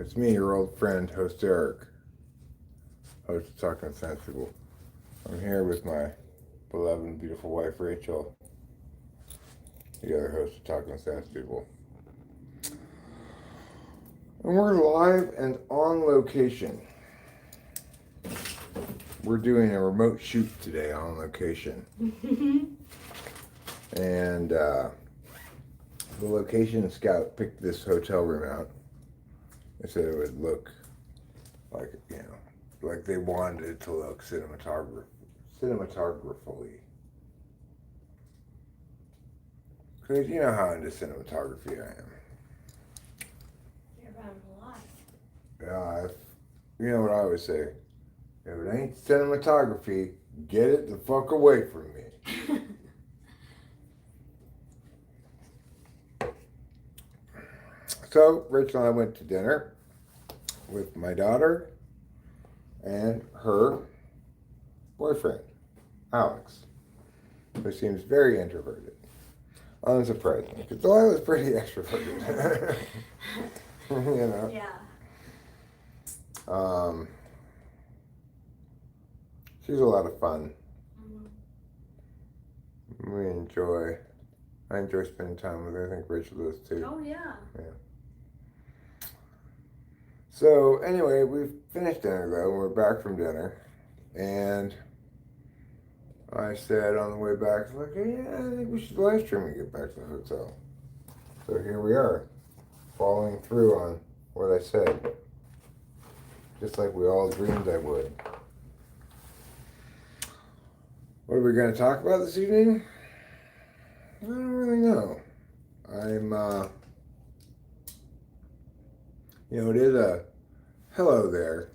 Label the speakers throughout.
Speaker 1: It's me, your old friend, host Eric, host of Talking Sensible. I'm here with my beloved and beautiful wife, Rachel, the other host of Talking Sensible. And we're live and on location. We're doing a remote shoot today on location. And the location scout picked this hotel room out. They said it would look like, like they wanted it to look cinematographically. Because you know how into cinematography I am.
Speaker 2: You're around a lot.
Speaker 1: Yeah, you know what I always say? If it ain't cinematography, get it the fuck away from me. So, Rachel and I went to dinner with my daughter and her boyfriend, Alex, who seems very introverted. Unsurprising, because I was pretty extroverted.
Speaker 2: Yeah.
Speaker 1: She's a lot of fun.
Speaker 2: Mm-hmm.
Speaker 1: I enjoy spending time with her. I think Rachel does too.
Speaker 2: Oh, yeah.
Speaker 1: Yeah. So, anyway, we've finished dinner though. We're back from dinner. And I said on the way back, I think we should live stream and get back to the hotel. So here we are, following through on what I said. Just like we all dreamed I would. What are we going to talk about this evening? I don't really know. It is a hello there.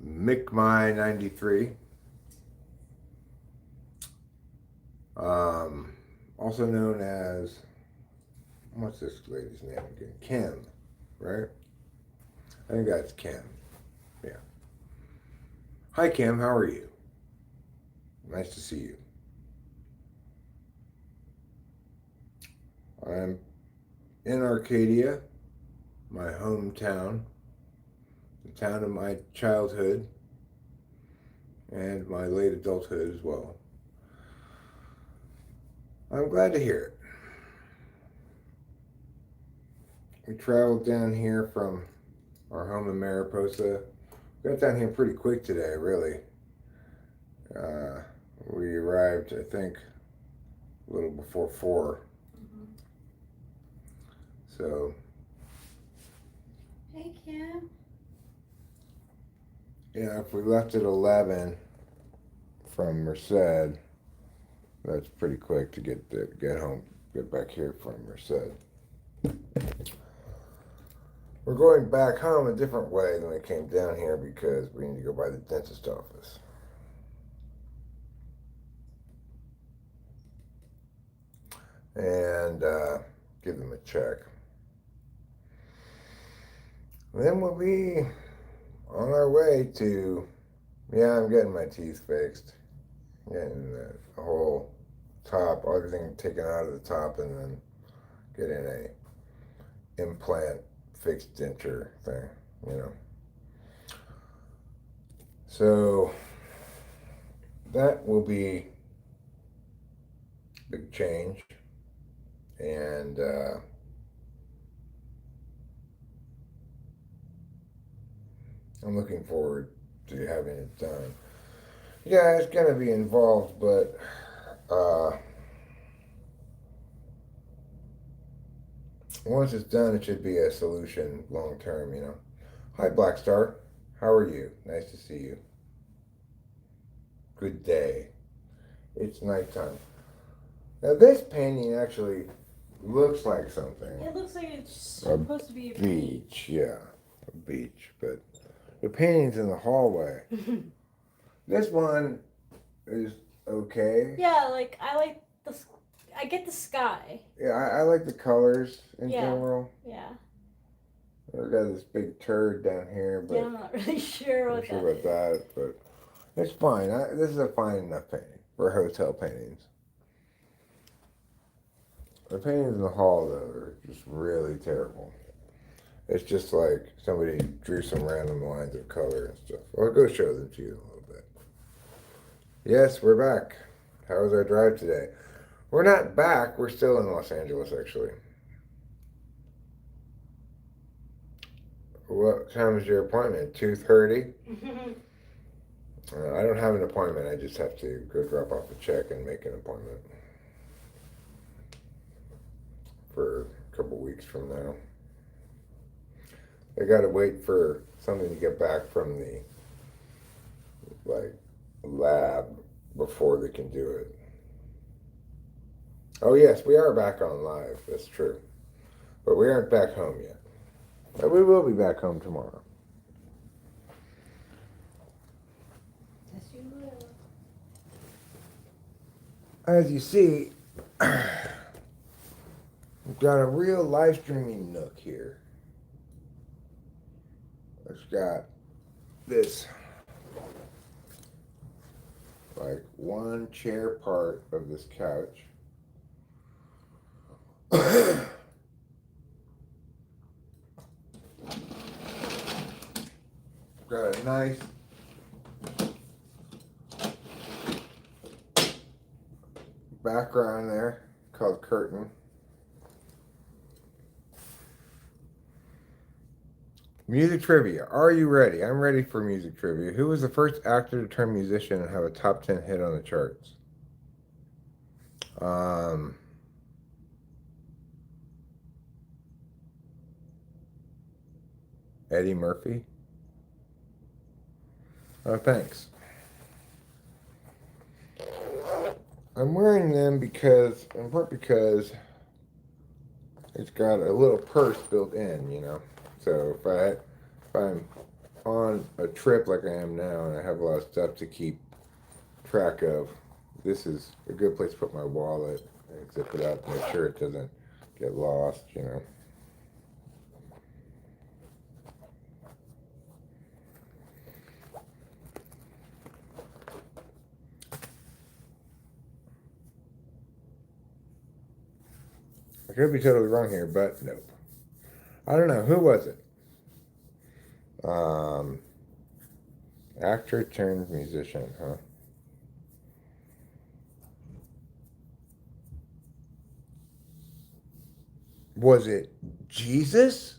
Speaker 1: McMy93. Also known as, what's this lady's name again? Kim, right? I think that's Kim. Yeah. Hi, Kim. How are you? Nice to see you. I'm in Arcadia, my hometown, the town of my childhood, and my late adulthood as well. I'm glad to hear it. We traveled down here from our home in Mariposa. We got down here pretty quick today, really. We arrived, I think, a little before 4.
Speaker 2: Mm-hmm.
Speaker 1: So.
Speaker 2: Hey, Kim.
Speaker 1: Yeah, if we left at 11 from Merced, that's pretty quick to get home, get back here from Merced. We're going back home a different way than we came down here because we need to go by the dentist office. And give them a check. Then we'll be on our way to, I'm getting my teeth fixed. Getting the whole top, everything taken out of the top, and then getting a implant fixed denture thing, So that will be a big change, and I'm looking forward to having it done. Yeah, it's gonna be involved, but once it's done, it should be a solution long term, Hi, Black Star. How are you? Nice to see you. Good day. It's nighttime. Now, this painting actually looks like something.
Speaker 2: It looks like it's supposed to be a
Speaker 1: beach. Yeah, a beach. But the painting's in the hallway. This one is okay.
Speaker 2: Yeah, I get the sky.
Speaker 1: Yeah, I like the colors in general.
Speaker 2: Yeah.
Speaker 1: I've got this big turd down here, but
Speaker 2: I'm not really sure what that is.
Speaker 1: about that, but it's fine. This is a fine enough painting for hotel paintings. The paintings in the hall, though, are just really terrible. It's just like somebody drew some random lines of color and stuff. I'll go show them to you in a little bit. Yes, we're back. How was our drive today? We're not back. We're still in Los Angeles, actually. What time is your appointment? 2:30? I don't have an appointment. I just have to go drop off a check and make an appointment for a couple weeks from now. I gotta wait for something to get back from the lab before they can do it. Oh yes, we are back on live. That's true, but we aren't back home yet. But we will be back home tomorrow.
Speaker 2: Yes, you will.
Speaker 1: As you see, we've got a real live streaming nook here. It's got this like one chair part of this couch. Got a nice background there called curtain. Music trivia. Are you ready? I'm ready for music trivia. Who was the first actor to turn musician and have a top 10 hit on the charts? Eddie Murphy. Oh, thanks. I'm wearing them in part because it's got a little purse built in, you know. So if I'm on a trip like I am now and I have a lot of stuff to keep track of, this is a good place to put my wallet and zip it up, make sure it doesn't get lost, you know. I could be totally wrong here, but nope. I don't know. Who was it? Actor turned musician, huh? Was it Jesus?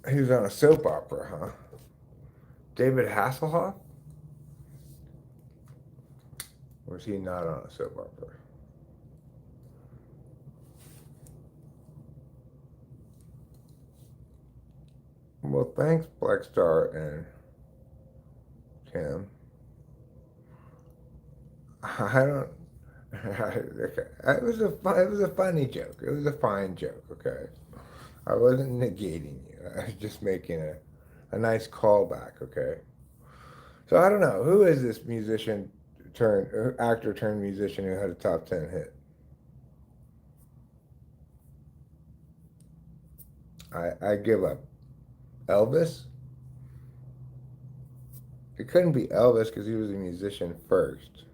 Speaker 1: He was on a soap opera, huh? David Hasselhoff? Or was he not on a soap opera? Well, thanks, Black Star and Tim. I don't. It was a funny joke. It was a fine joke. Okay, I wasn't negating you. I was just making a nice callback. Okay. So I don't know who is this actor turned musician who had a top 10 hit. I give up. Elvis? It couldn't be Elvis because he was a musician first.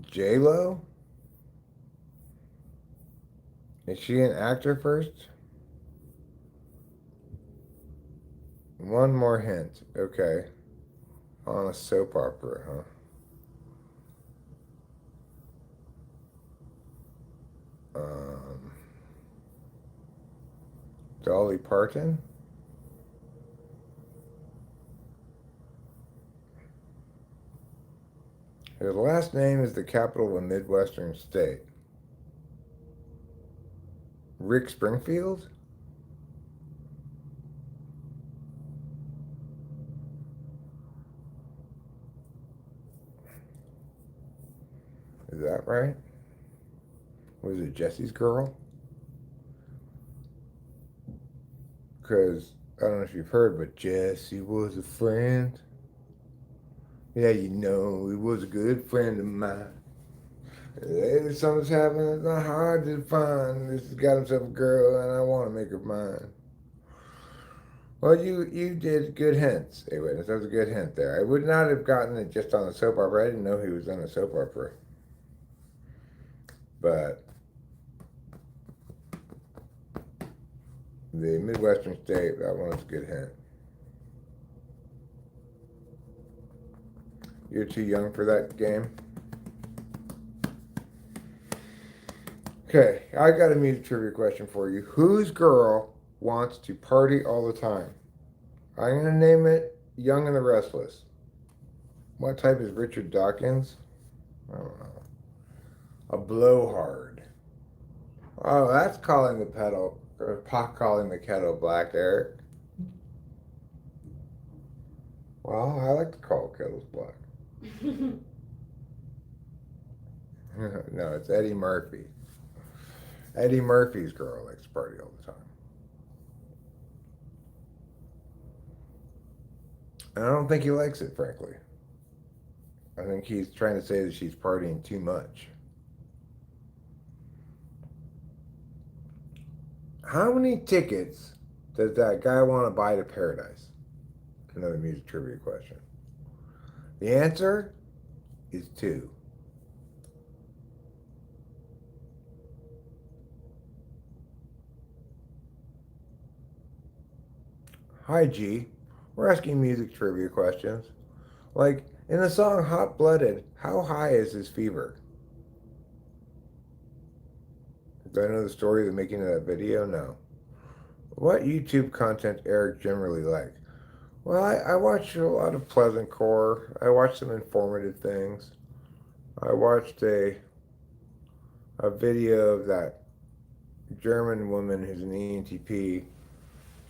Speaker 1: J-Lo? Is she an actor first? One more hint. Okay. On a soap opera, huh? Dolly Parton? His last name is the capital of a Midwestern state. Rick Springfield? Is that right? Was it Jesse's girl? Because, I don't know if you've heard, but Jesse was a friend. Yeah, you know, he was a good friend of mine. Lately something's happened, it's not hard to find. This has got himself a girl and I want to make her mine. Well, you did good hints, A Witness. That was a good hint there. I would not have gotten it just on the soap opera. I didn't know he was on a soap opera. But the Midwestern state, that one was a good hint. You're too young for that game? Okay, I got a music trivia question for you. Whose girl wants to party all the time? I'm going to name it Young and the Restless. What type is Richard Dawkins? I don't know. A blowhard. Oh, that's calling the pedal, or pot calling the kettle black, Eric. Well, I like to call kettles black. No, it's Eddie Murphy. Eddie Murphy's girl likes to party all the time. And I don't think he likes it, frankly. I think he's trying to say that she's partying too much. How many tickets does that guy want to buy to Paradise? Another music trivia question. The answer is 2. Hi, G. We're asking music trivia questions. Like, in the song Hot Blooded, how high is his fever? Do I know the story of the making of that video? No. What YouTube content Eric generally like? Well, I watch a lot of pleasant core. I watch some informative things. I watched a video of that German woman who's an ENTP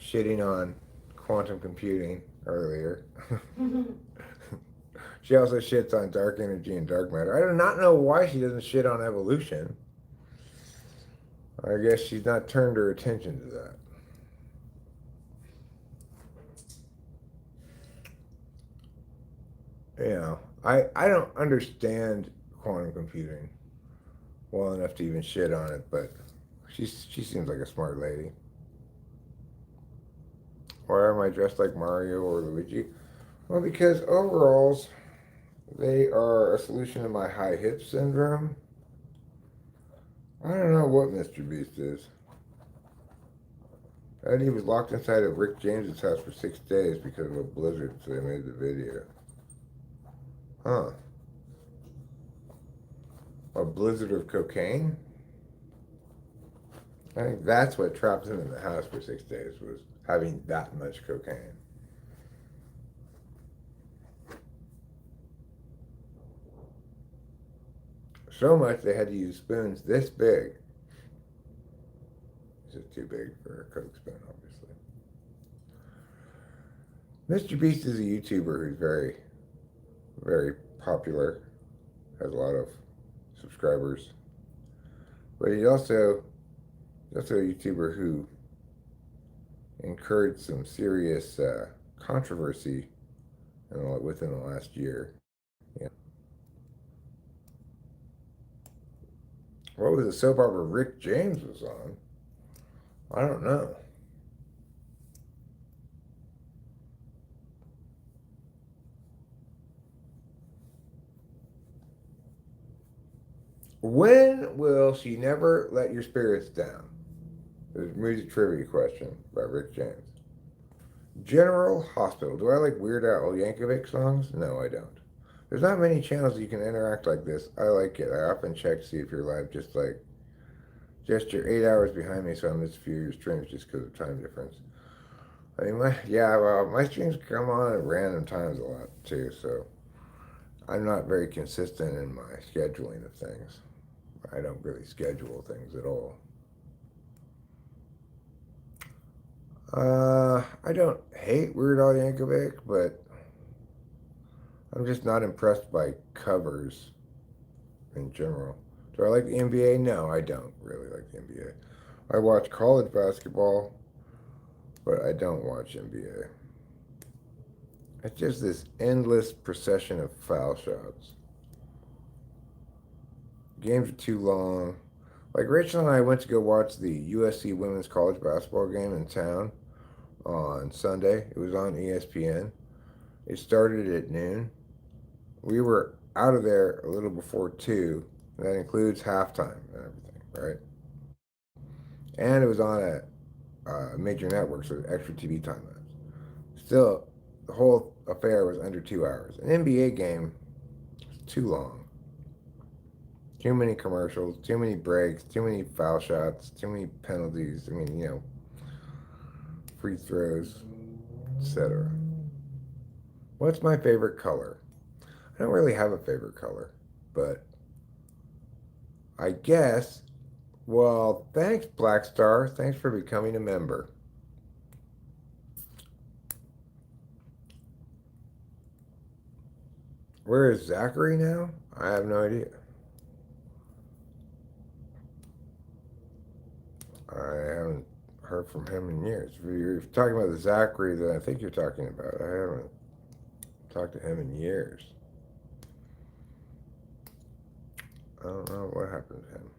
Speaker 1: shitting on quantum computing earlier. She also shits on dark energy and dark matter. I do not know why she doesn't shit on evolution. I guess she's not turned her attention to that. You know, I don't understand quantum computing well enough to even shit on it, but she seems like a smart lady. Why am I dressed like Mario or Luigi? Well, because overalls, they are a solution to my high hip syndrome. I don't know what Mr. Beast is. Eddie was locked inside of Rick James's house for 6 days because of a blizzard, so they made the video. Huh. A blizzard of cocaine? I think that's what trapped him in the house for 6 days, was having that much cocaine. So much they had to use spoons this big. This is too big for a Coke spoon, obviously. Mr. Beast is a YouTuber who's very, very popular, has a lot of subscribers. But he's also a YouTuber who incurred some serious controversy within the last year. Yeah. What was the soap opera Rick James was on? I don't know. When will she never let your spirits down? There's a music trivia question by Rick James. General Hospital. Do I like Weird Al Yankovic songs? No, I don't. There's not many channels you can interact like this. I like it. I often check to see if you're live, just you're 8 hours behind me, so I missed a few of your streams just because of time difference. I mean, my streams come on at random times a lot too, so I'm not very consistent in my scheduling of things. I don't really schedule things at all. I don't hate Weird Al Yankovic, but I'm just not impressed by covers in general. Do I like the NBA? No, I don't really like the NBA. I watch college basketball, but I don't watch NBA. It's just this endless procession of foul shots. Games are too long. Like Rachel and I went to go watch the USC women's college basketball game in town. on Sunday. It was on ESPN. It started at noon. We were out of there a little before 2. That includes halftime and everything, right? And it was on a major network, so extra TV time. Still, the whole affair was under 2 hours. An NBA game is too long. Too many commercials, too many breaks, too many foul shots, too many penalties. I mean, free throws, etc. What's my favorite color? I don't really have a favorite color, but I guess, well, thanks, Black Star. Thanks for becoming a member. Where is Zachary now? I have no idea. I haven't heard from him in years. If you're talking about the Zachary that I think you're talking about, I haven't talked to him in years. I don't know what happened to him.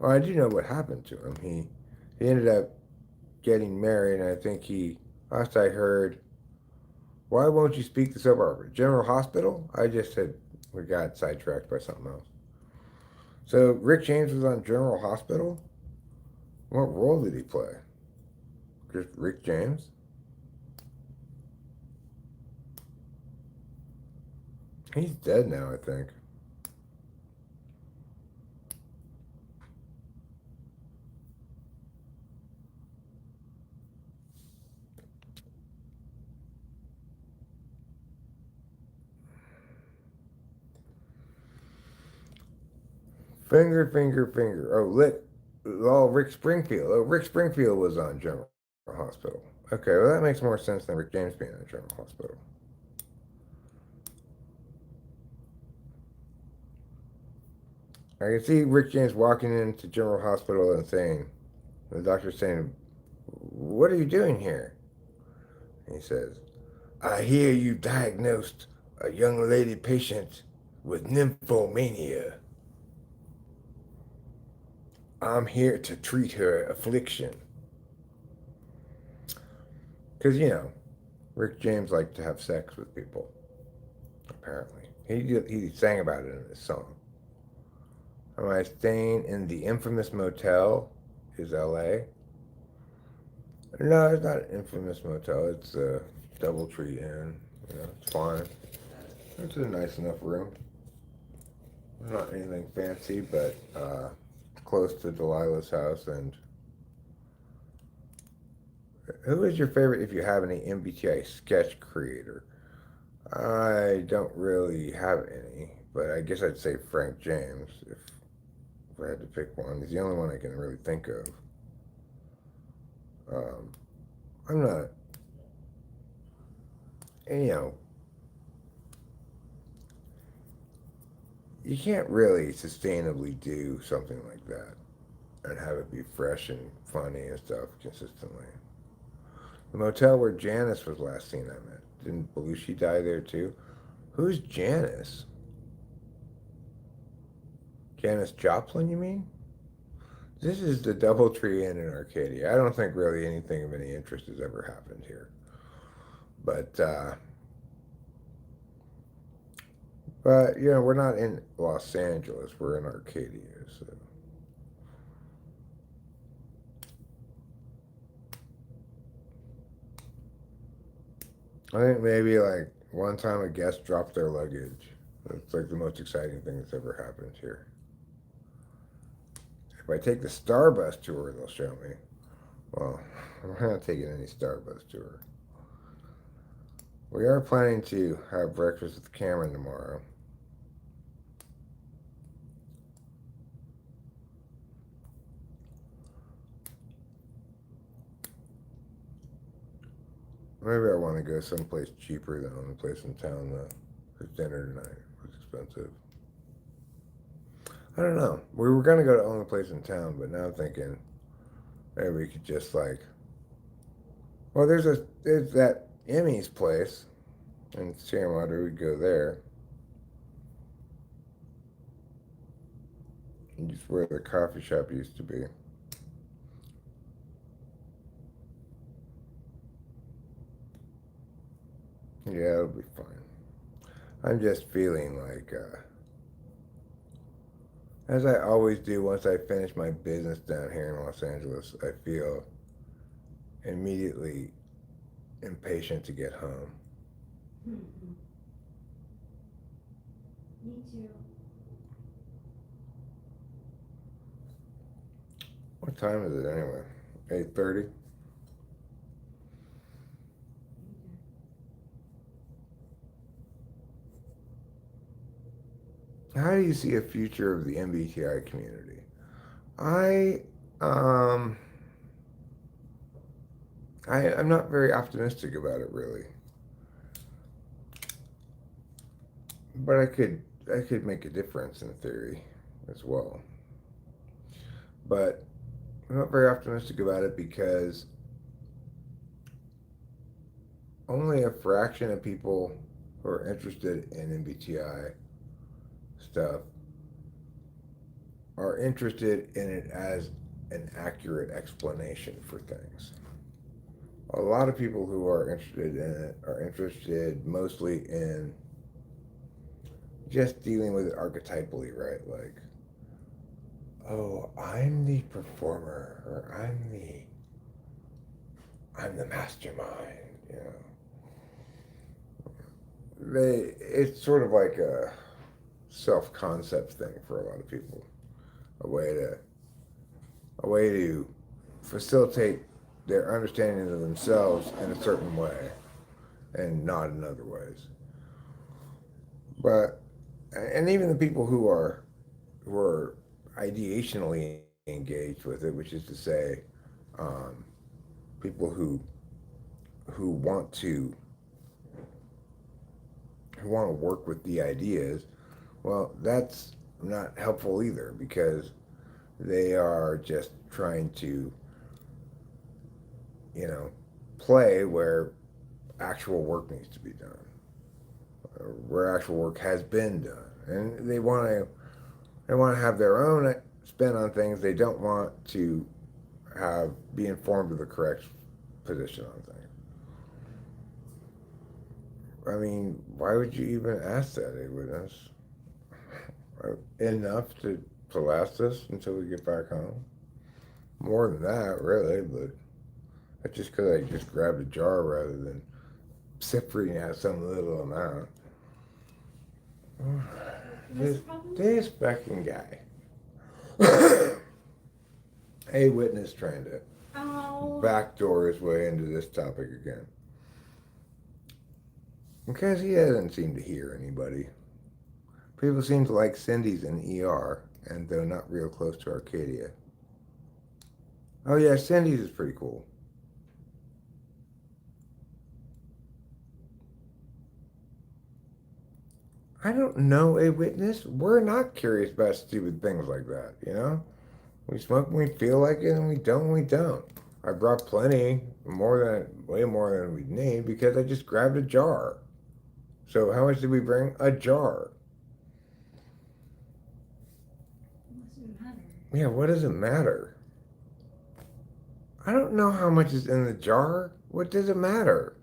Speaker 1: Oh, I do know what happened to him. He ended up getting married, and I think last I heard, why won't you speak to soap opera? General Hospital? I just said we got sidetracked by something else. So Rick James was on General Hospital? What role did he play? Just Rick James? He's dead now, I think. Finger, finger, finger. Oh, lick. Oh, Rick Springfield. Oh, Rick Springfield was on General Hospital. Okay, well, that makes more sense than Rick James being on General Hospital. I can see Rick James walking into General Hospital and saying, the doctor saying, what are you doing here? And he says, I hear you diagnosed a young lady patient with nymphomania. I'm here to treat her affliction. Because, Rick James liked to have sex with people, apparently. He sang about it in his song. Am I staying in the infamous motel? Is LA? No, it's not an infamous motel. It's a Doubletree Inn. It's fine. It's a nice enough room. Not anything fancy, but close to Delilah's house. And who is your favorite, if you have any, MBTI sketch creator? I don't really have any, but I guess I'd say Frank James if I had to pick one. He's the only one I can really think of. Um, I'm not, and, you can't really sustainably do something like that and have it be fresh and funny and stuff consistently. The motel where Janice was last seen, I met. Didn't Belushi die there too? Who's Janice? Janice Joplin, you mean? This is the Doubletree Inn in Arcadia. I don't think really anything of any interest has ever happened here. But we're not in Los Angeles. We're in Arcadia, so. I think maybe like one time a guest dropped their luggage. That's like the most exciting thing that's ever happened here. If I take the Starbus tour, they'll show me. Well, we're not taking any Starbus tour. We are planning to have breakfast with Cameron tomorrow. Maybe I want to go someplace cheaper than the place in town, though. Because dinner tonight was expensive. I don't know. We were going to go to the only place in town, but now I'm thinking maybe we could just well, there's that Emmy's place in Sierra Madre. We'd go there. Just where the coffee shop used to be. Yeah, it'll be fine. I'm just feeling like, as I always do once I finish my business down here in Los Angeles, I feel immediately impatient to get home.
Speaker 2: Mm-hmm. Me too.
Speaker 1: What time is it anyway? 8:30? How do you see a future of the MBTI community? I, um, I'm not very optimistic about it really, but I could make a difference in theory as well. But I'm not very optimistic about it because only a fraction of people who are interested in MBTI stuff are interested in it as an accurate explanation for things. A lot of people who are interested in it are interested mostly in just dealing with it archetypally, right? Like, oh, I'm the performer, or I'm the mastermind, you know. It's sort of like a self-concept thing for a lot of people, a way to a way to facilitate their understanding of themselves in a certain way and not in other ways. But and even the people who are ideationally engaged with it, which is to say, um, people who want to who want to work with the ideas, well, that's not helpful either because they are just trying to, you know, play where actual work needs to be done, where actual work has been done, and they want to have their own spin on things. They don't want to have be informed of the correct position on things. I mean, why would you even ask that, a witness? Enough to last us until we get back home? More than that, really, but that's just because I just grabbed a jar rather than separating out some little amount.
Speaker 2: What's the problem?
Speaker 1: This fucking guy. A witness trying to
Speaker 2: Oh.
Speaker 1: backdoor his way into this topic again. Because he doesn't seem to hear anybody. People seem to like Cindy's in ER, and though not real close to Arcadia. Oh yeah, Cindy's is pretty cool. I don't know, a witness. We're not curious about stupid things like that, you know? We smoke when we feel like it, and we don't when we don't. I brought plenty, way more than we need, because I just grabbed a jar. So how much did we bring? A jar.
Speaker 2: What does it matter?
Speaker 1: Yeah, what does it matter? I don't know how much is in the jar. What does it matter?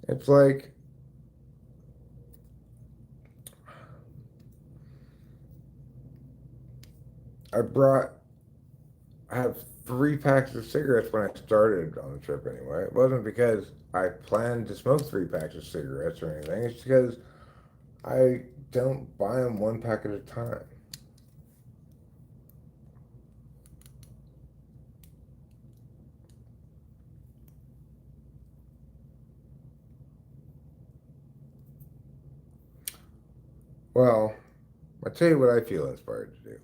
Speaker 1: It's like I have 3 packs of cigarettes when I started on the trip anyway. It wasn't because I planned to smoke 3 packs of cigarettes or anything. It's because I don't buy them 1 pack at a time. Well, I tell you what I feel inspired to do.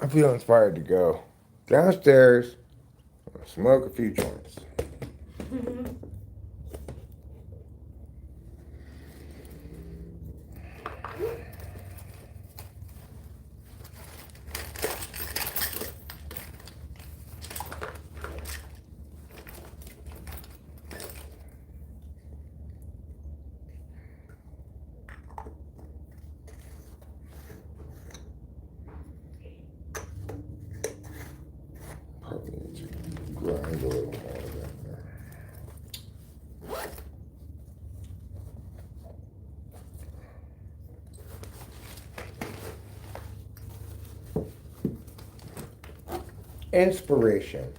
Speaker 1: I feel inspired to go downstairs, smoke a few joints. Probably need to grind lines a little more back there. Inspiration.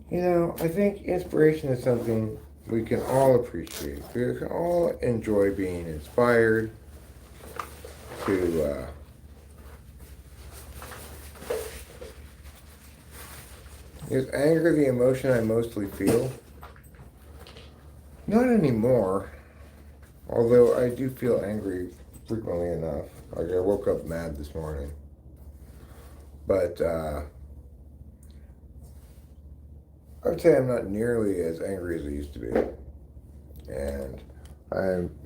Speaker 1: You know, I think inspiration is something we can all appreciate. We can all enjoy being inspired to is anger the emotion I mostly feel? Not anymore. Although I do feel angry frequently enough. Like I woke up mad this morning. But I would say I'm not nearly as angry as I used to be. And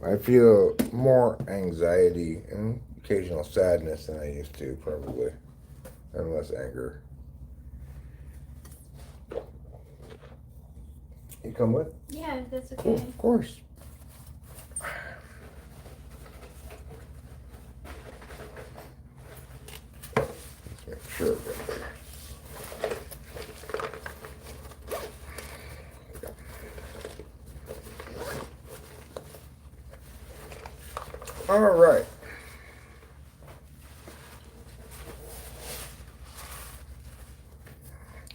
Speaker 1: I feel more anxiety and occasional sadness than I used to, probably. And less anger. You come with?
Speaker 2: Yeah, that's okay.
Speaker 1: Oh, of course. Let's make sure I've got there. All right.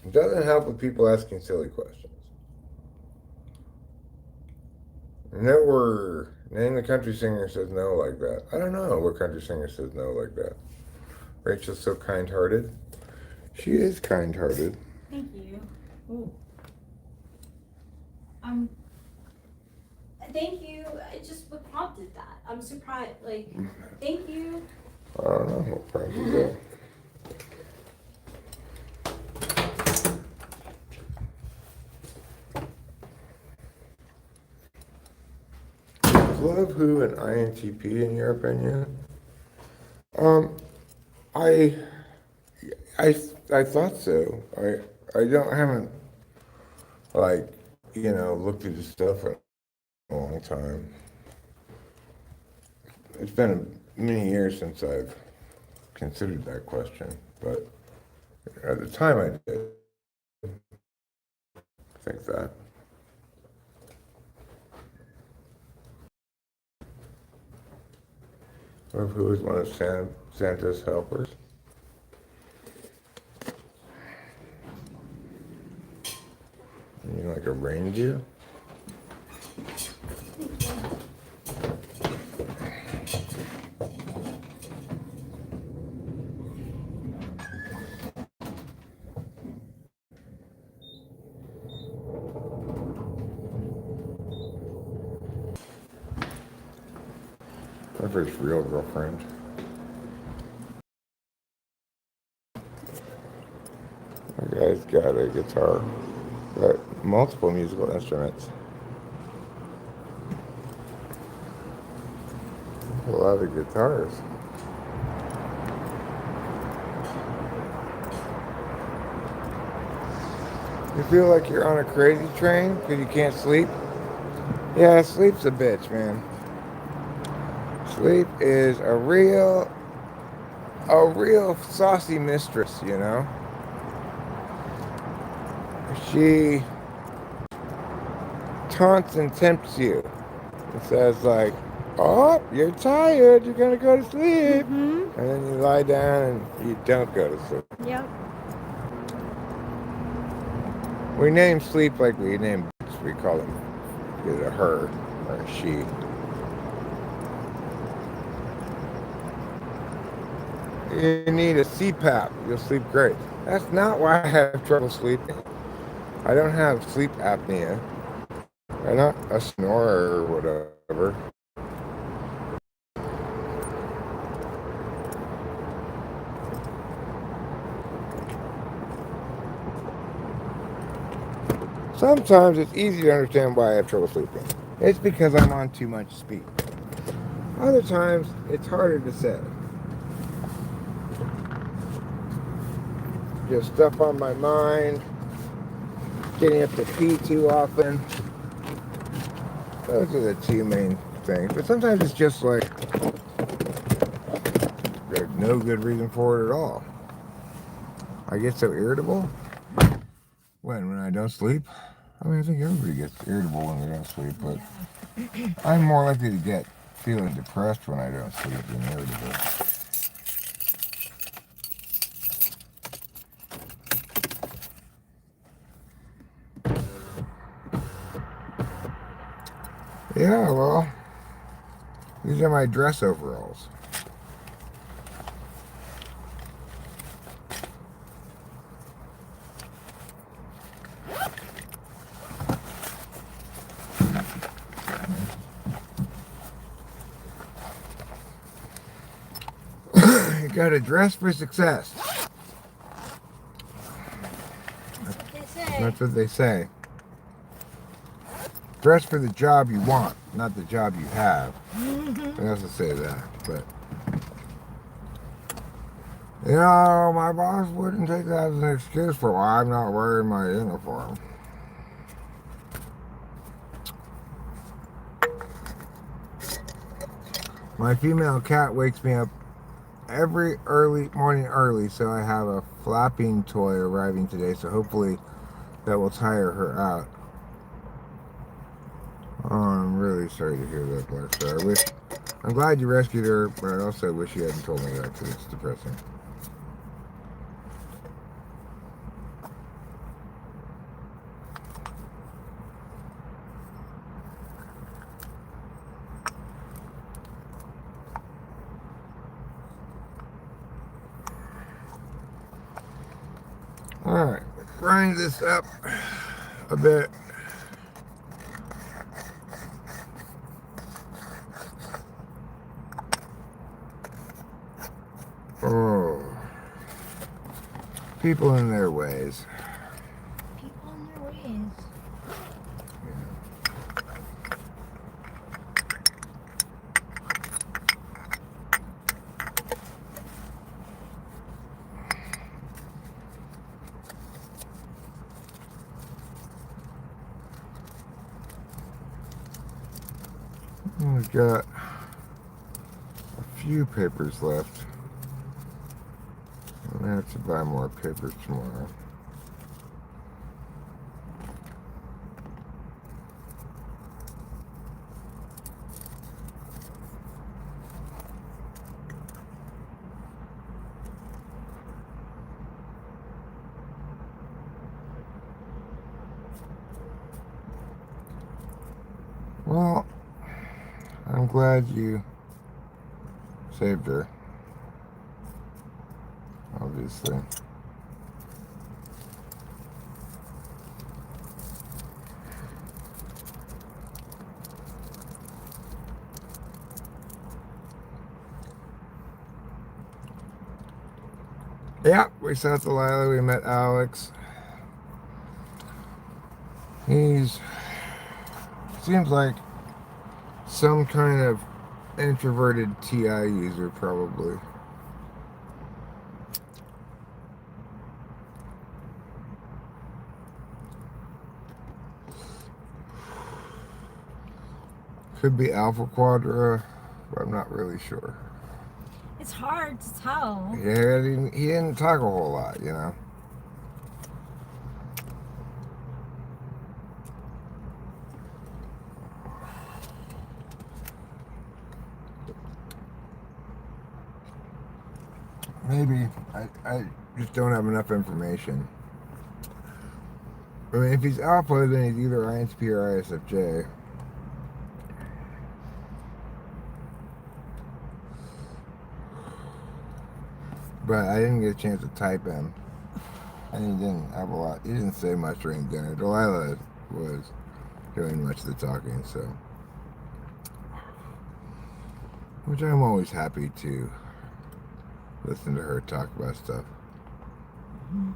Speaker 1: It doesn't help with people asking silly questions. Name the country singer says no like that. I don't know what country singer says no like that. Rachel's so kind-hearted. She is kind-hearted.
Speaker 2: Thank you. Ooh. Thank you. I just what prompted that. I'm surprised. Like, thank you.
Speaker 1: I don't know what prompted that. Love who and INTP in your opinion? I thought so. Haven't looked at this stuff in a long time. It's been many years since I've considered that question, but at the time I did think that. Of who is one of Santa's helpers? You mean like a reindeer? My first real girlfriend. My guy's got a guitar, got multiple musical instruments. A lot of guitars. You feel like you're on a crazy train because you can't sleep? Yeah, sleep's a bitch, man. Sleep is a real saucy mistress, you know? She taunts and tempts you. It says like, oh, you're tired, you're gonna go to sleep.
Speaker 2: Mm-hmm.
Speaker 1: And then you lie down and you don't go to sleep.
Speaker 2: Yep.
Speaker 1: We name sleep like we name bitch. We call them either a her or a she. You need a CPAP, you'll sleep great. That's not why I have trouble sleeping. I don't have sleep apnea. I'm not a snorer or whatever. Sometimes it's easy to understand why I have trouble sleeping. It's because I'm on too much speed. Other times, it's harder to say. Just stuff on my mind, getting up to pee too often. Those are the two main things. But sometimes it's just like there's no good reason for it at all. I get so irritable. When I don't sleep? I mean, I think everybody gets irritable when they don't sleep, but
Speaker 3: Yeah.
Speaker 1: I'm more likely to get feeling depressed when I don't sleep than irritable. Yeah, well, these are my dress overalls. You gotta dress for success.
Speaker 3: That's what they say.
Speaker 1: That's what they say. Dress for the job you want, not the job you have. They also say that, but you know, my boss wouldn't take that as an excuse for why I'm not wearing my uniform. My female cat wakes me up every morning early, so I have a flapping toy arriving today, so hopefully that will tire her out. Oh, I'm really sorry to hear that, Black Star. I'm glad you rescued her, but I also wish you hadn't told me that because it's depressing. Alright, grind this up a bit. Oh, people in their ways.
Speaker 3: People in their ways.
Speaker 1: We've got a few papers left. I'm gonna have to buy more papers tomorrow. Well, I'm glad you saved her. Obviously. Yeah, we saw Delilah, we met Alex. Seems like some kind of introverted TI user, probably. Could be Alpha Quadra, but I'm not really sure.
Speaker 3: It's hard to tell.
Speaker 1: Yeah, he didn't talk a whole lot, you know. Maybe I just don't have enough information. I mean, if he's Alpha, then he's either INTP or ISFJ. But I didn't get a chance to type him. And he didn't have a lot. He didn't say much during dinner. Delilah was doing much of the talking, so. Which I'm always happy to listen to her talk about stuff.
Speaker 3: Mm-hmm.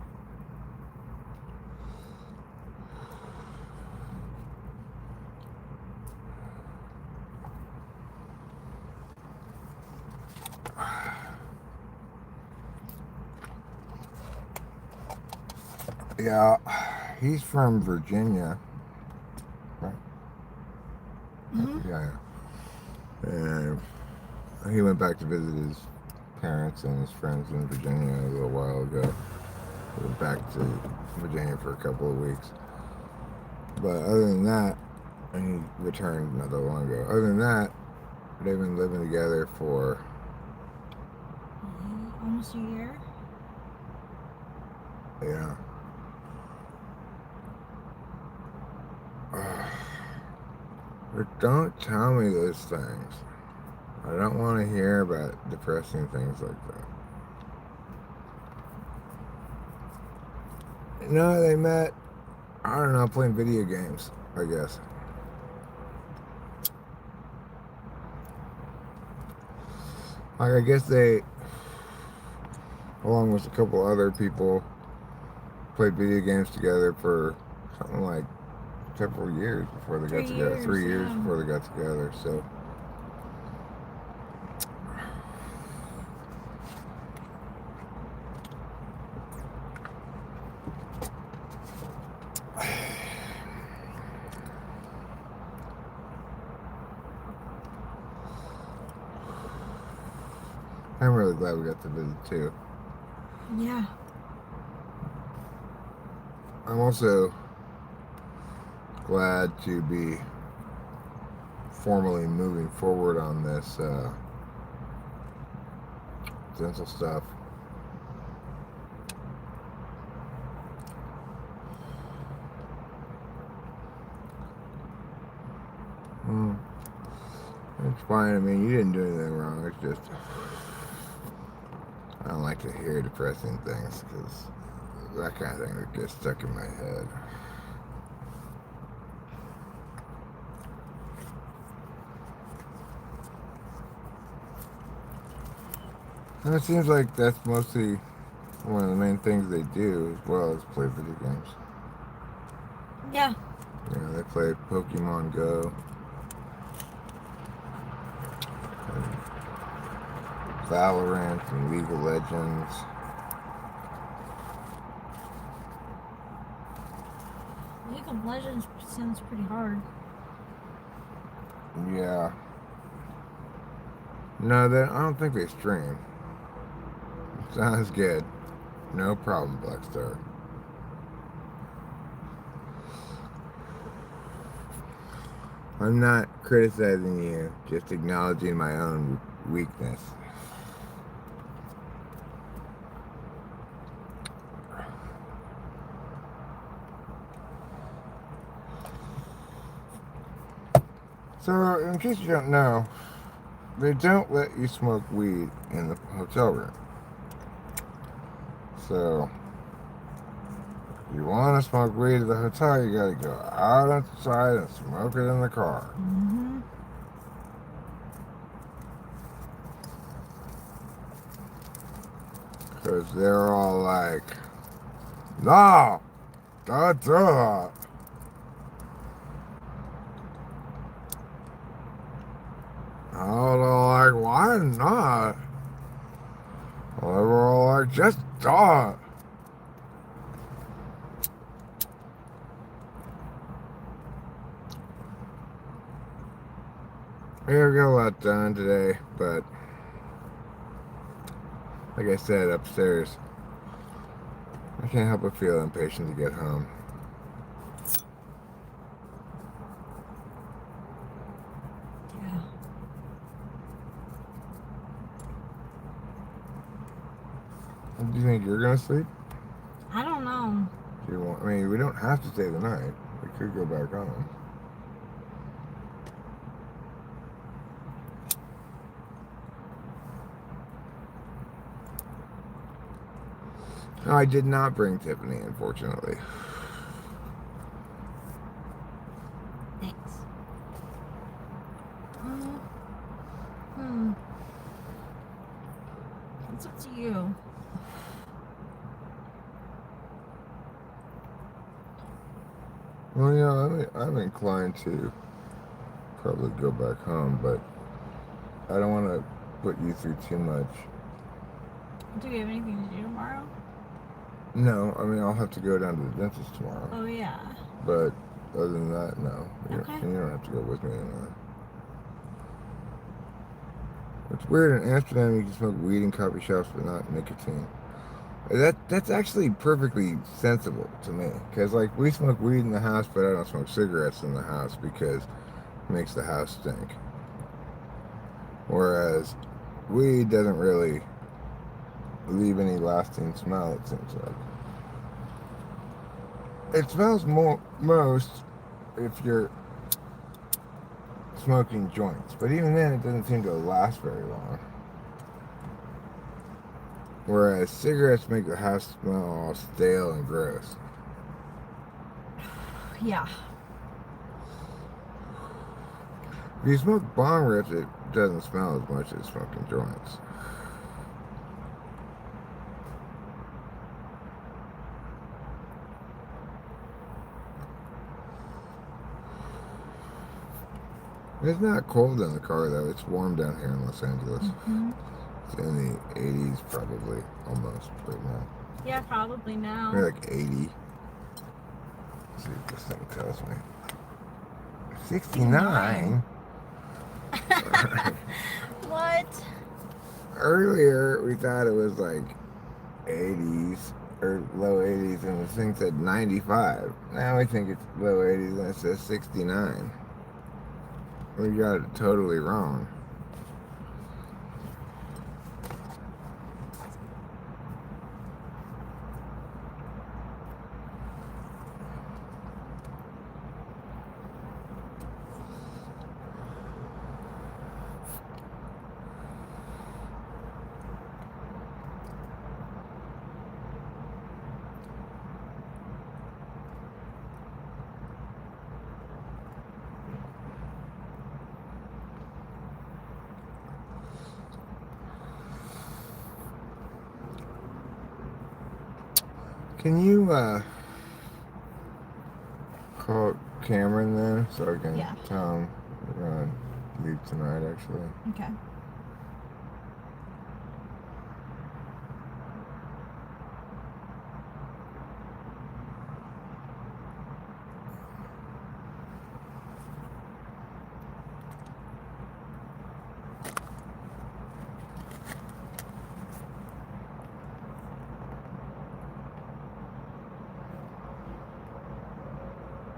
Speaker 1: Yeah, he's from Virginia. Right?
Speaker 3: Mm-hmm.
Speaker 1: Yeah. And he went back to visit his parents and his friends in Virginia a little while ago. Went back to Virginia for a couple of weeks. But other than that, and he returned not that long ago. Other than that, they've been living together for
Speaker 3: almost a year.
Speaker 1: yeah. But don't tell me those things. I don't want to hear about depressing things like that. No, they met, I don't know, playing video games, I guess. Like, I guess they, along with a couple other people, played video games together for something like several years before they got together. 3 years before they got together, so. I'm really glad we got to visit too.
Speaker 3: Yeah.
Speaker 1: I'm also glad to be formally moving forward on this dental stuff. It's fine. I mean, you didn't do anything wrong. It's just I don't like to hear depressing things because that kind of thing that gets stuck in my head. And it seems like that's mostly one of the main things they do, as well as play video games.
Speaker 3: Yeah.
Speaker 1: You know, they play Pokemon Go. And Valorant and League of Legends.
Speaker 3: League of Legends sounds pretty hard.
Speaker 1: Yeah. No, I don't think they stream. Sounds good. No problem, Blackstar. I'm not criticizing you, just acknowledging my own weakness. So, in case you don't know, they don't let you smoke weed in the hotel room. So, if you want to smoke weed at the hotel, you gotta go outside and smoke it in the car.
Speaker 3: Mm-hmm.
Speaker 1: Because they're all like, no, don't do it. Oh, they're like, why not? Well, they were all like, just do it. Yeah, we got a lot done today, but like I said, upstairs, I can't help but feel impatient to get home.
Speaker 3: Yeah.
Speaker 1: Do you think you're gonna sleep?
Speaker 3: I don't know.
Speaker 1: Do you want? I mean, we don't have to stay the night. We could go back home. No, I did not bring Tiffany, unfortunately.
Speaker 3: Thanks. It's up to you.
Speaker 1: Well, yeah, I'm inclined to probably go back home, but I don't want to put you through too much.
Speaker 3: Do we have anything to do tomorrow?
Speaker 1: No, I mean, I'll have to go down to the dentist tomorrow.
Speaker 3: Oh, yeah.
Speaker 1: But other than that, no.
Speaker 3: Okay.
Speaker 1: You don't have to go with me anymore. It's weird, in Amsterdam you can smoke weed in coffee shops, but not nicotine. That's actually perfectly sensible to me, because like we smoke weed in the house, but I don't smoke cigarettes in the house because it makes the house stink. Whereas weed doesn't really leave any lasting smell. It seems like it smells most if you're smoking joints, but even then, it doesn't seem to last very long. Whereas cigarettes make the house smell all stale and gross.
Speaker 3: Yeah.
Speaker 1: If you smoke bong rips, it doesn't smell as much as smoking joints. It's not cold in the car though. It's warm down here in Los Angeles.
Speaker 3: Mm-hmm.
Speaker 1: It's in the 80s probably, almost right now.
Speaker 3: Yeah, probably now.
Speaker 1: Maybe like 80. Let's see what this thing tells me. 69?
Speaker 3: What?
Speaker 1: Earlier we thought it was like 80s or low 80s, and the thing said 95. Now we think it's low 80s and it says 69. We got it totally wrong. Can you call Cameron then so I can tell him we're gonna leave tonight actually?
Speaker 3: Okay.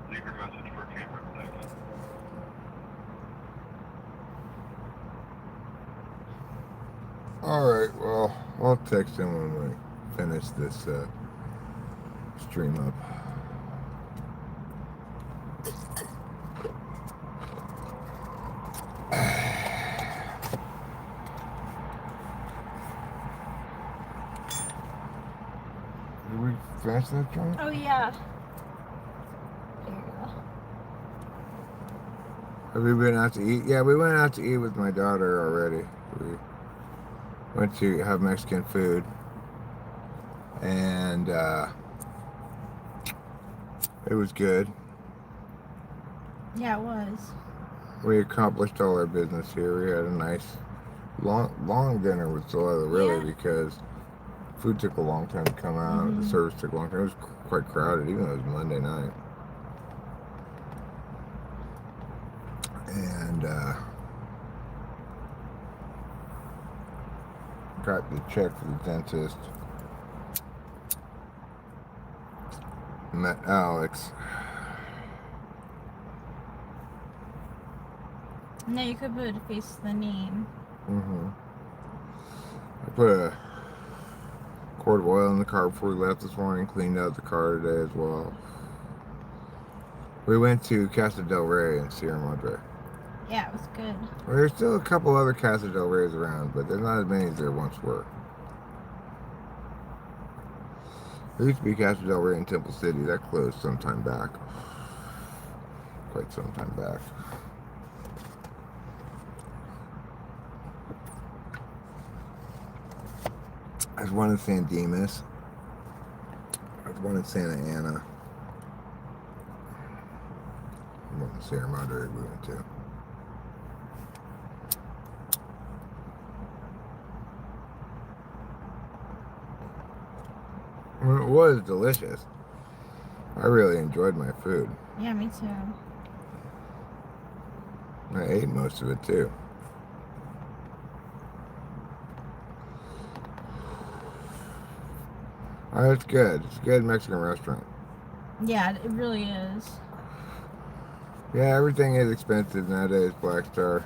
Speaker 4: Leave your message for Cameron, thanks.
Speaker 1: Alright, well, I'll text him when we finish this stream up. Did we finish that joint?
Speaker 3: Oh, yeah. There you go.
Speaker 1: Have we been out to eat? Yeah, we went out to eat with my daughter already. We went to have Mexican food. And it was good.
Speaker 3: Yeah, it was.
Speaker 1: We accomplished all our business here. We had a nice long dinner with Zelda, really, because food took a long time to come out.
Speaker 3: Mm-hmm.
Speaker 1: The service took a long time. It was quite crowded, even though it was Monday night. And got the check for the dentist. Met Alex.
Speaker 3: No, you could put a face to the name.
Speaker 1: Mm-hmm. I put a quart of oil in the car before we left this morning. Cleaned out the car today as well. We went to Casa del Rey in Sierra Madre.
Speaker 3: Yeah, it was good.
Speaker 1: Well, there's still a couple other Casa del Reys around, but there's not as many as there once were. There used to be Casa del Rey in Temple City. That closed some time back. Quite some time back. There's one in San Dimas. There's one in Santa Ana. One in Sierra Madre we went to. Well, it was delicious. I really enjoyed my food.
Speaker 3: Yeah, me too.
Speaker 1: I ate most of it too. Oh, it's good. It's a good Mexican restaurant.
Speaker 3: Yeah, it really is.
Speaker 1: Yeah, everything is expensive nowadays, Black Star.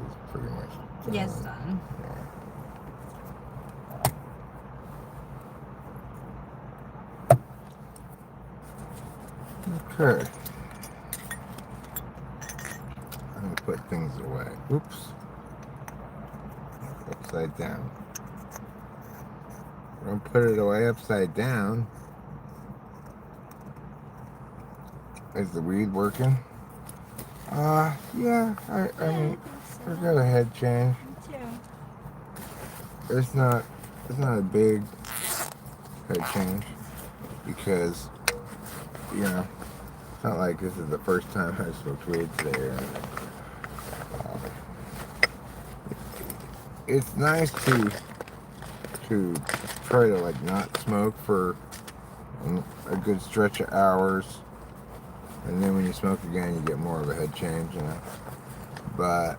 Speaker 1: It's pretty much done.
Speaker 3: Yes, done.
Speaker 1: Okay. I'm gonna put things away. Oops. Upside down. Don't put it away upside down. Is the weed working? Yeah. I mean, we've got a head change.
Speaker 3: Me too.
Speaker 1: It's not a big head change because, you know, it's not like this is the first time I smoked weed today or anything. It's nice to try to like not smoke for a good stretch of hours, and then when you smoke again, you get more of a head change, you know. But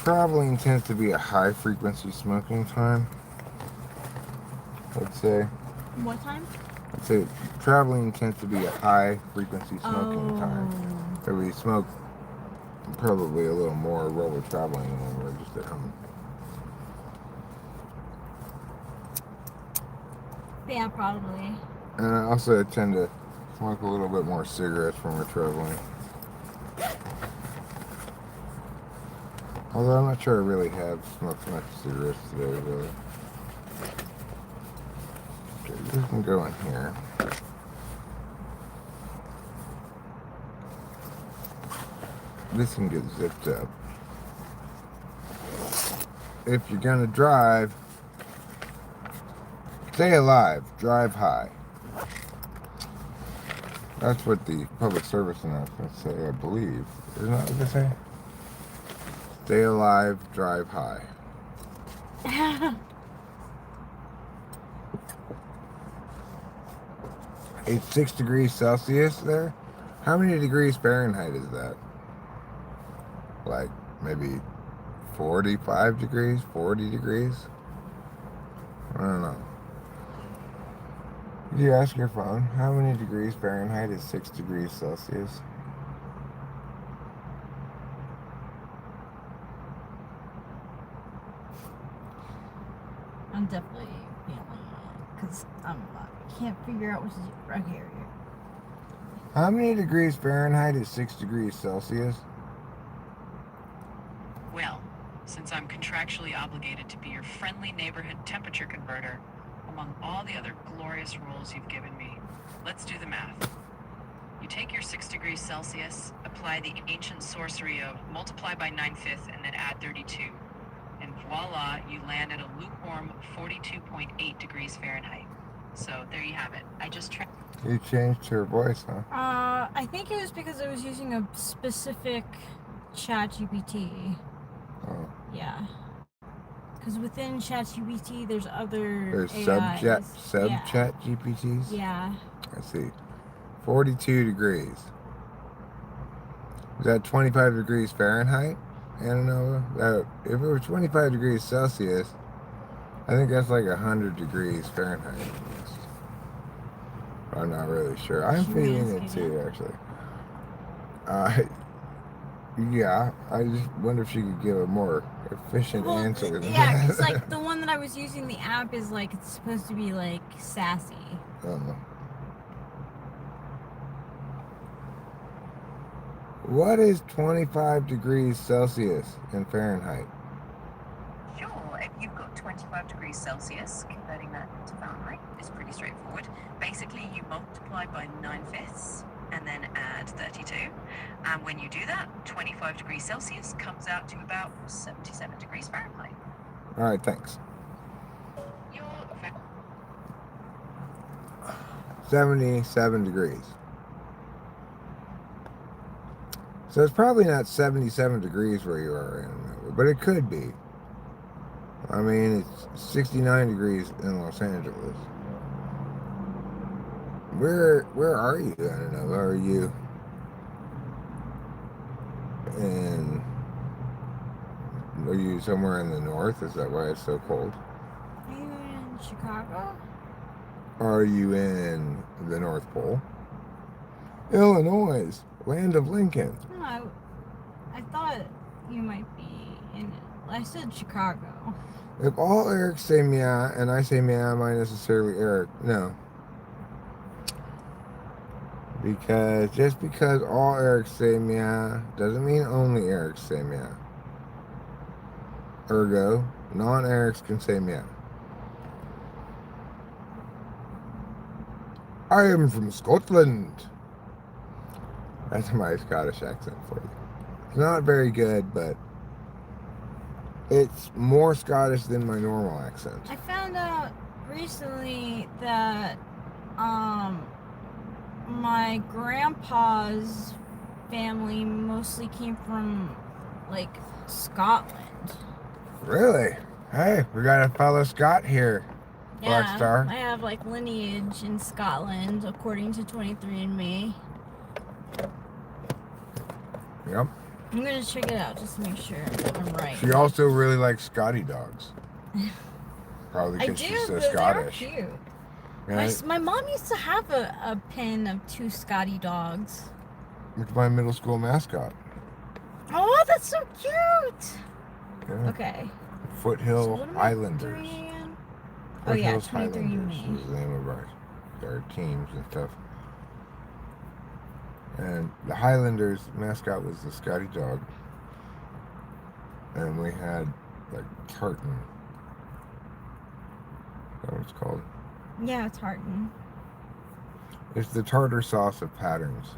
Speaker 1: traveling tends to be a high frequency smoking time. Let's say.
Speaker 3: What time?
Speaker 1: I'd say traveling tends to be a high frequency smoking time. So we smoke probably a little more while we're traveling than when we're just at home.
Speaker 3: Yeah, probably.
Speaker 1: And I also tend to smoke a little bit more cigarettes when we're traveling. Although I'm not sure I really have smoked much cigarettes today, really. Okay, this can go in here. This can get zipped up. If you're gonna drive, stay alive, drive high. That's what the public service announcements say, I believe. Isn't that what they say? Stay alive, drive high. It's 6 degrees Celsius there. How many degrees Fahrenheit is that? Like maybe 45 degrees, 40 degrees? I don't know. You ask your phone, how many degrees Fahrenheit is 6 degrees Celsius?
Speaker 3: I'm definitely feeling it because I can't figure out which is right here.
Speaker 1: How many degrees Fahrenheit is 6 degrees Celsius?
Speaker 5: Well, since I'm contractually obligated to be your friendly neighborhood temperature converter, among all the other glorious roles you've given me, let's do the math. You take your 6 degrees Celsius, apply the ancient sorcery of multiply by 9/5 and then add 32. And voila, you land at a lukewarm 42.8 degrees Fahrenheit. So there you have it. I just tried.
Speaker 1: You changed your voice, huh?
Speaker 3: I think it was because I was using a specific chat GPT.
Speaker 1: Oh.
Speaker 3: Yeah. Because within ChatGPT, there's other
Speaker 1: There's
Speaker 3: AIs.
Speaker 1: sub-chat GPTs?
Speaker 3: Yeah.
Speaker 1: I see. 42 degrees. Is that 25 degrees Fahrenheit? Anna, if it were 25 degrees Celsius, I think that's like 100 degrees Fahrenheit. I'm not really sure. I'm feeling it too, actually. Yeah, I just wonder if she could give a more efficient answer than
Speaker 3: Yeah,
Speaker 1: that.
Speaker 3: because like the one that I was using, the app is like it's supposed to be like sassy.
Speaker 1: What is 25 degrees Celsius in Fahrenheit?
Speaker 5: Sure, if you've got 25 degrees Celsius, converting that into Fahrenheit is pretty straightforward. Basically, you multiply by 9/5 and then add 32. And when you do that, 25 degrees Celsius comes out to about 77 degrees Fahrenheit.
Speaker 1: All right, thanks.
Speaker 5: You're
Speaker 1: 77 degrees. So it's probably not 77 degrees where you are in, but it could be. I mean, it's 69 degrees in Los Angeles. Where are you, Anna? Are you you somewhere in the north? Is that why it's so cold?
Speaker 3: Are you in Chicago?
Speaker 1: Are you in the North Pole? Illinois, land of Lincoln.
Speaker 3: No, I thought you might be in. I said Chicago.
Speaker 1: If all Erics say meow and I say meow, am I necessarily Eric? No. Because just because all Erics say meow doesn't mean only Erics say meow. Ergo, non-Erics can say meow. I am from Scotland. That's my Scottish accent for you. It's not very good, but it's more Scottish than my normal accent.
Speaker 3: I found out recently that my grandpa's family mostly came from like Scotland.
Speaker 1: Really? Hey, we got a fellow Scot here. Black Star.
Speaker 3: I have like lineage in Scotland according to 23andMe.
Speaker 1: Yep.
Speaker 3: I'm gonna check it out just to make sure I'm right.
Speaker 1: She also really likes Scotty dogs. Probably
Speaker 3: I
Speaker 1: because
Speaker 3: do,
Speaker 1: she's so
Speaker 3: but they're
Speaker 1: Scottish.
Speaker 3: cute.
Speaker 1: Right?
Speaker 3: My mom used to have a pin of 2 Scotty dogs.
Speaker 1: It's my middle school mascot.
Speaker 3: Oh, that's so cute!
Speaker 1: Yeah.
Speaker 3: Okay.
Speaker 1: Foothill
Speaker 3: So what am I
Speaker 1: Highlanders.
Speaker 3: doing again? Oh yeah,
Speaker 1: Foothills Highlanders
Speaker 3: 23andMe.
Speaker 1: is the name of our teams and stuff. And the Highlanders mascot was the Scotty dog. And we had like tartan. Is that what it's called?
Speaker 3: Yeah, it's Harton.
Speaker 1: It's the tartar sauce of patterns.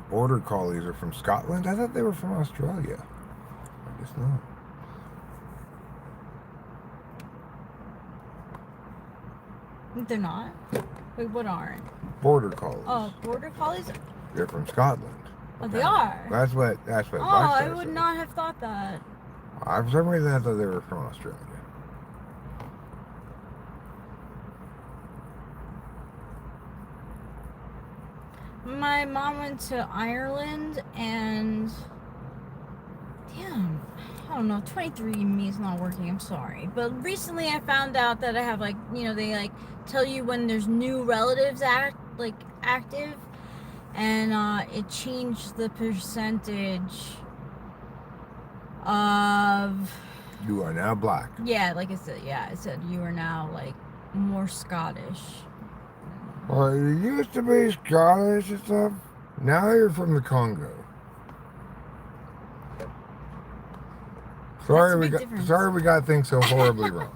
Speaker 1: Border collies are from Scotland? I thought they were from Australia. I guess not.
Speaker 3: They're not. Wait, what aren't?
Speaker 1: Border collies.
Speaker 3: Oh, border collies.
Speaker 1: They're from Scotland.
Speaker 3: Oh, they are.
Speaker 1: That's what
Speaker 3: Oh,
Speaker 1: Black Star
Speaker 3: I would
Speaker 1: said.
Speaker 3: not have thought that.
Speaker 1: For some reason I thought they were from Australia.
Speaker 3: My mom went to Ireland and damn, I don't know, 23andMe is not working, I'm sorry. But recently I found out that I have like, they like tell you when there's new relatives active, and it changed the percentage of,
Speaker 1: You are now black.
Speaker 3: yeah, like I said, it said you are now like more Scottish.
Speaker 1: Well, you used to be Scottish and stuff. Now you're from the Congo.
Speaker 3: That's a big difference.
Speaker 1: Sorry we got things so horribly wrong.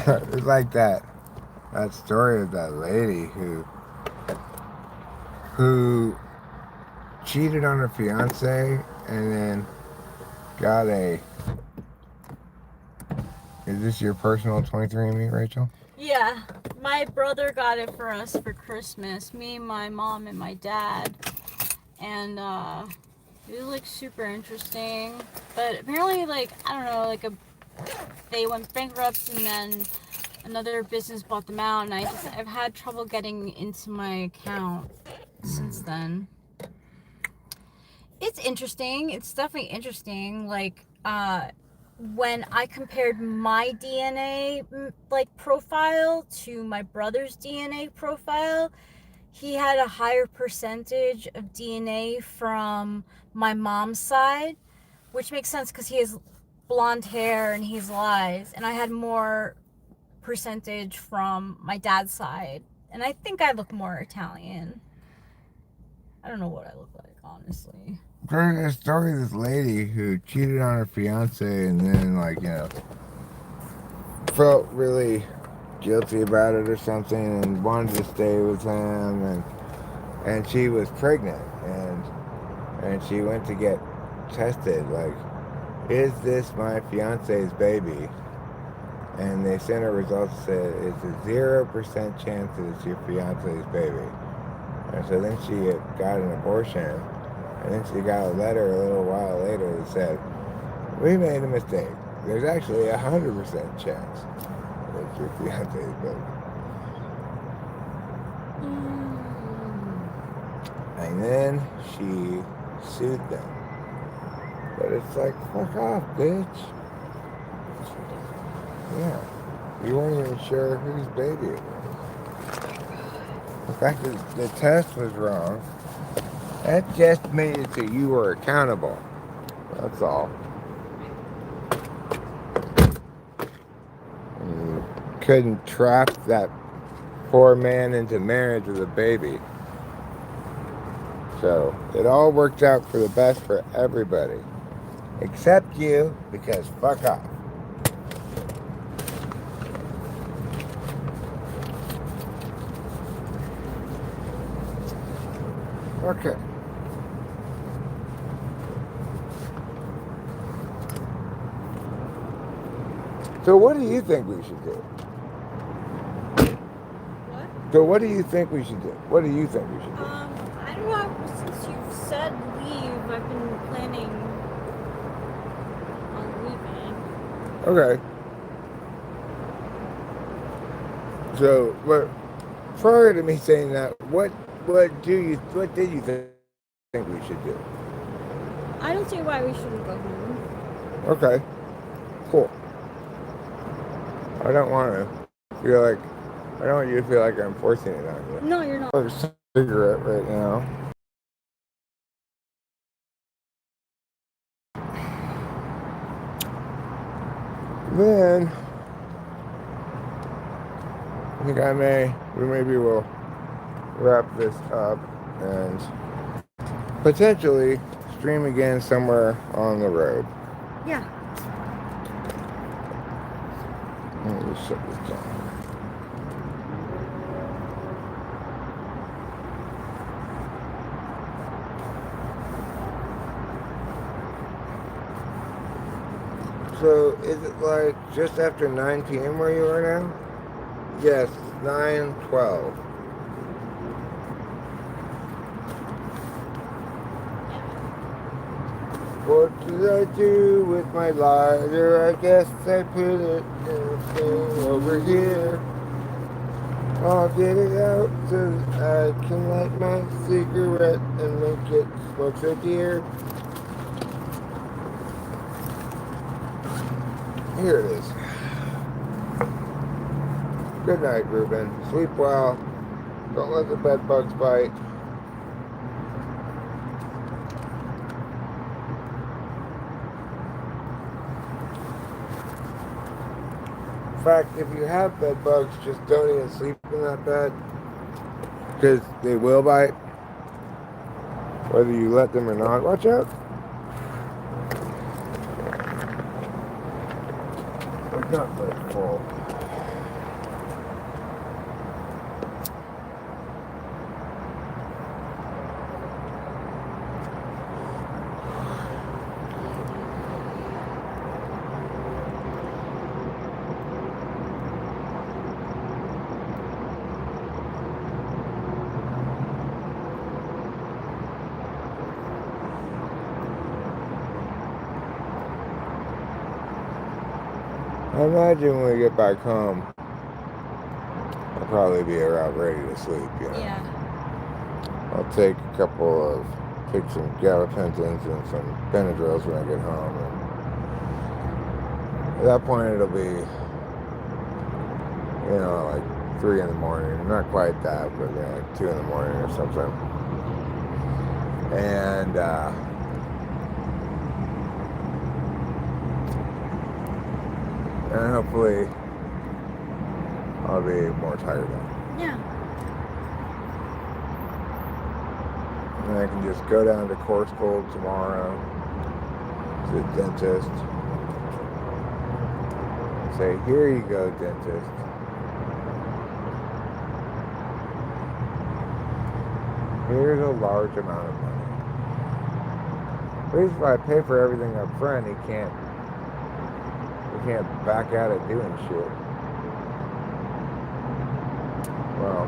Speaker 1: It's like that story of that lady who cheated on her fiance and then got a. Is this your personal 23andMe, Rachel?
Speaker 3: Yeah, my brother got it for us for Christmas. Me, my mom, and my dad. And it was like super interesting. But apparently, like, I don't know, they went bankrupt and then another business bought them out. And I've had trouble getting into my account since then. It's interesting. It's definitely interesting. Like, when I compared my DNA profile to my brother's DNA profile, he had a higher percentage of DNA from my mom's side, which makes sense because he has blonde hair and he's light, and I had more percentage from my dad's side, and I think I look more Italian. I don't know what I look like, honestly.
Speaker 1: During this story, this lady who cheated on her fiance and then, felt really guilty about it or something and wanted to stay with him, and she was pregnant, and she went to get tested, is this my fiance's baby? And they sent her results and said it's a 0% chance that it's your fiance's baby. And so then she got an abortion. And then she got a letter a little while later that said, we made a mistake. There's actually 100% chance that it's your fiance's baby. And then she sued them. But it's like, fuck off, bitch. Yeah. You weren't even sure whose baby it was. The fact that the test was wrong, that just made it so you were accountable. That's all. And you couldn't trap that poor man into marriage with a baby. So it all worked out for the best for everybody. Except you, because fuck off. Okay. So what do you think we should do?
Speaker 3: What?
Speaker 1: So what do you think we should do? What do you think we should do?
Speaker 3: I don't know. Since you've said leave, I've been planning on leaving.
Speaker 1: Okay. So, but prior to me saying that, what did you think we should do?
Speaker 3: I don't see why we shouldn't go home.
Speaker 1: Okay. Cool. I don't want to feel like I don't want you to feel like I'm forcing it on you.
Speaker 3: No, you're not.
Speaker 1: I'm a cigarette right now. Then I think maybe we'll wrap this up and potentially stream again somewhere on the road.
Speaker 3: Yeah.
Speaker 1: Let me just shut this down. So, is it like just after 9 p.m. where you are now? Yes, 9:12. What did I do with my lighter? I guess I put it in a thing over here. I'll get it out so I can light my cigarette and make it smoke so dear. Here it is. Good night, Ruben. Sleep well. Don't let the bed bugs bite. In fact, if you have bed bugs, just don't even sleep in that bed, because they will bite, whether you let them or not. Watch out. It's not that full. I imagine when we get back home, I'll probably be around ready to sleep, you know.
Speaker 3: Yeah.
Speaker 1: I'll take some gabapentins and some Benadryls when I get home. And at that point, it'll be, like 3 in the morning. Not quite that, but like 2 in the morning or something. And, hopefully I'll be more tired then.
Speaker 3: Yeah.
Speaker 1: And I can just go down to Core School tomorrow to the dentist. Say, here you go, dentist. Here's a large amount of money. At least if I pay for everything up front, he can't back out of doing shit. Well,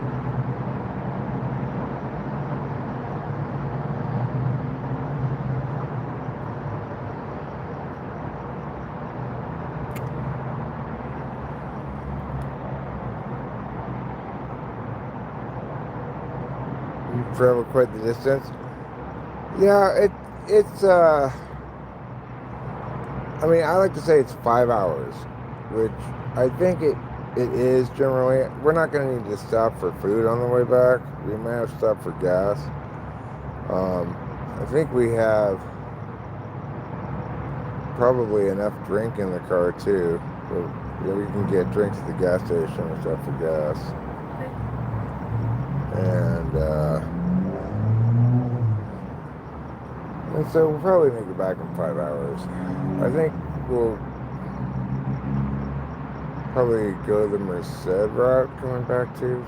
Speaker 1: travel quite the distance. Yeah, it's I mean, I like to say it's 5 hours, which I think it is generally. We're not going to need to stop for food on the way back. We may have to stop for gas. I think we have probably enough drink in the car too. We can get drinks at the gas station and stuff for gas. And so we'll probably make it back in 5 hours. I think we'll probably go the Merced route coming back to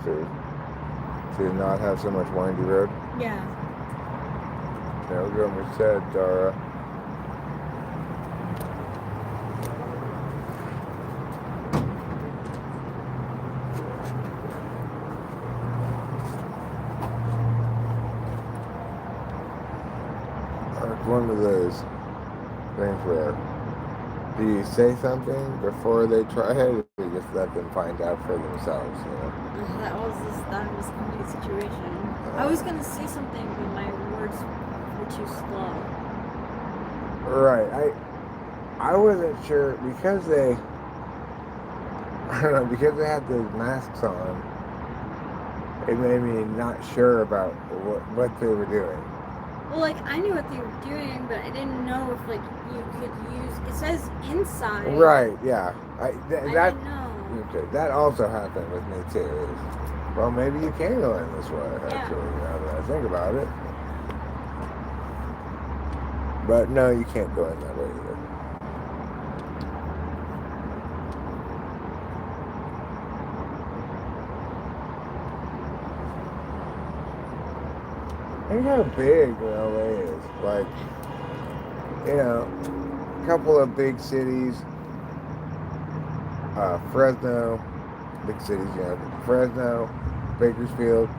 Speaker 1: not have so much windy road.
Speaker 3: Yeah.
Speaker 1: Yeah, we'll go Merced, Dara. One of those things where do you say something before they try it, or you just let them find out for themselves, you know?
Speaker 3: That was gonna be the situation. I was gonna say something, but my words were too slow.
Speaker 1: Right. I wasn't sure because they I don't know, because they had those masks on, it made me not sure about what they were doing.
Speaker 3: Well, like, I knew what they were doing, but I didn't know if, like, you could use... It says inside.
Speaker 1: Right, yeah. I
Speaker 3: didn't know.
Speaker 1: Okay, that also happened with me, too. Well, maybe you can go in this way, actually, now that I think about it. But no, you can't go in that way either. And how big LA is. Like, you know, a couple of big cities, Fresno, big cities, you know, Fresno, Bakersfield,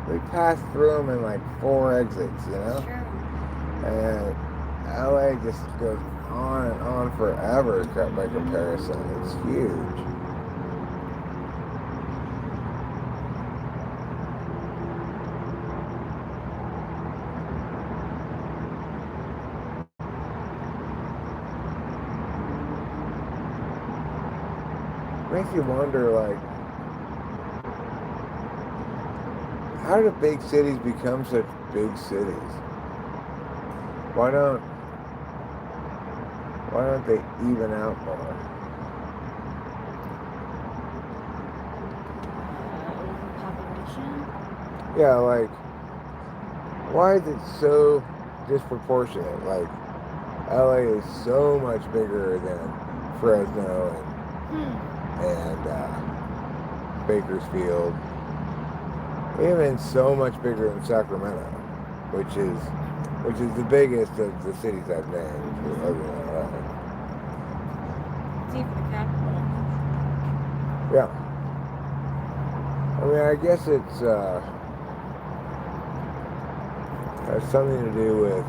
Speaker 1: we pass through them in like 4 exits, you know?
Speaker 3: Sure.
Speaker 1: And LA just goes on and on forever by comparison. It's huge. Makes you wonder, like, how do big cities become such big cities? Why don't they even out more?
Speaker 3: Population?
Speaker 1: Yeah, like, why is it so disproportionate? Like, LA is so much bigger than Fresno and Bakersfield, even so much bigger than Sacramento, which is the biggest of the cities I've named, other than LA.
Speaker 3: It's even the capital.
Speaker 1: Yeah. I mean, I guess it's has something to do with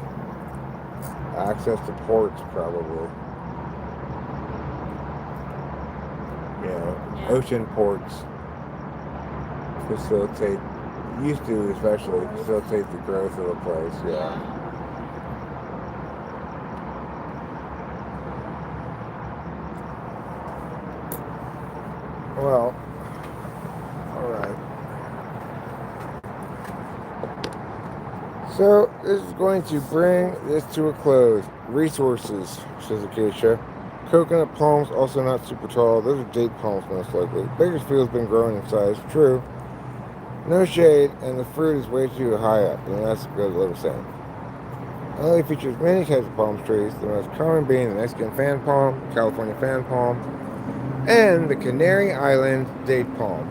Speaker 1: access to ports, probably. You know, ocean ports used to especially facilitate the growth of a place, yeah. Well, alright. So, this is going to bring this to a close. Resources, says Acacia. Coconut palms, also not super tall. Those are date palms, most likely. Bakersfield's been growing in size, true. No shade, and the fruit is way too high up, and that's goes without saying. LA features many types of palm trees, the most common being the Mexican fan palm, California fan palm, and the Canary Island date palm.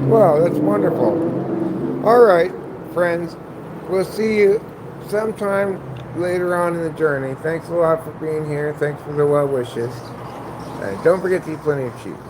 Speaker 1: Wow, that's wonderful. Alright, friends, we'll see you sometime later on in the journey. Thanks a lot for being here. Thanks for the well wishes. And don't forget to eat plenty of cheese.